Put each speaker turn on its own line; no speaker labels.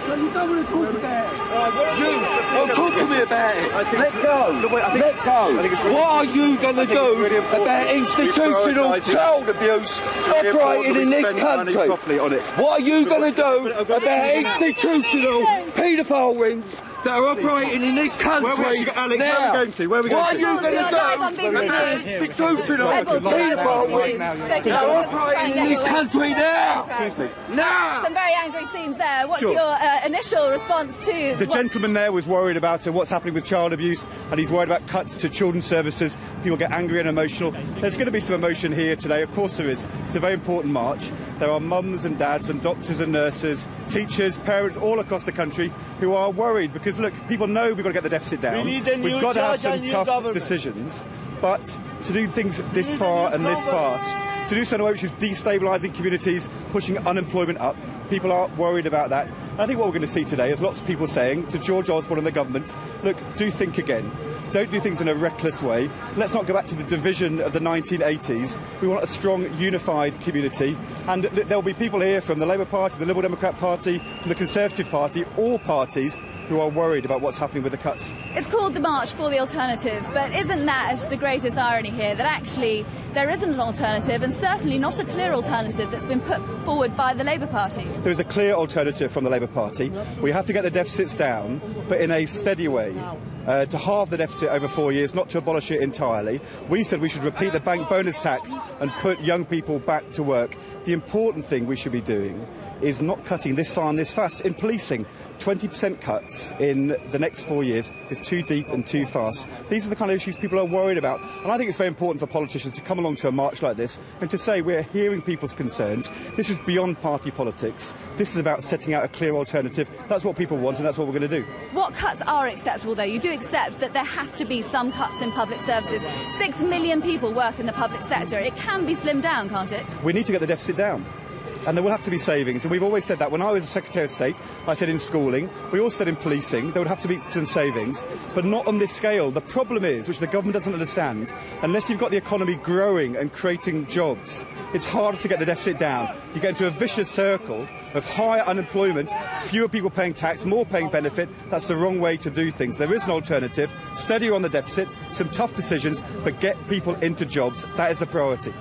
So you don't want to talk about it. You, talk to me about it. Let go. Let go. What are you going to do about institutional child abuse operating in this country? What are you going to do about institutional paedophile rings that are operating in this country?
Alex, where are we going to? What
are you going to do about institutional paedophile rings that are operating in this country now?
Excuse me.
Now!
Some very angry scenes there. What's your initial response to...
The gentleman there was worried about what's happening with child abuse, and he's worried about cuts to children's services. People get angry and emotional. There's going to be some emotion here today. Of course there is. It's a very important march. There are mums and dads and doctors and nurses, teachers, parents all across the country who are worried because, look, people know we've got to get the deficit down. We've got to have some tough decisions. But to do things this far and this fast, to do something which is destabilising communities, pushing unemployment up, people are worried about that. And I think what we're going to see today is lots of people saying to George Osborne and the government, look, do think again. Don't do things in a reckless way. Let's not go back to the division of the 1980s. We want a strong, unified community. And there'll be people here from the Labour Party, the Liberal Democrat Party, from the Conservative Party, all parties who are worried about what's happening with the cuts.
It's called the March for the Alternative, but isn't that the greatest irony here, that actually there isn't an alternative, and certainly not a clear alternative that's been put forward by the Labour Party?
There's a clear alternative from the Labour Party. We have to get the deficits down, but in a steady way. To halve the deficit over 4 years, not to abolish it entirely. We said we should repeat the bank bonus tax and put young people back to work. The important thing we should be doing is not cutting this far and this fast. In policing, 20% cuts in the next 4 years is too deep and too fast. These are the kind of issues people are worried about. And I think it's very important for politicians to come along to a march like this and to say we're hearing people's concerns. This is beyond party politics. This is about setting out a clear alternative. That's what people want and that's what we're going to do.
What cuts are acceptable, though? You do accept that there has to be some cuts in public services. 6 million people work in the public sector. It can be slimmed down, can't it?
We need to get the deficit down. And there will have to be savings, and we've always said that. When I was Secretary of State, I said in schooling, we also said in policing, there would have to be some savings, but not on this scale. The problem is, which the government doesn't understand, unless you've got the economy growing and creating jobs, it's harder to get the deficit down. You get into a vicious circle of higher unemployment, fewer people paying tax, more paying benefit. That's the wrong way to do things. There is an alternative. Steadier on the deficit, some tough decisions, but get people into jobs. That is the priority.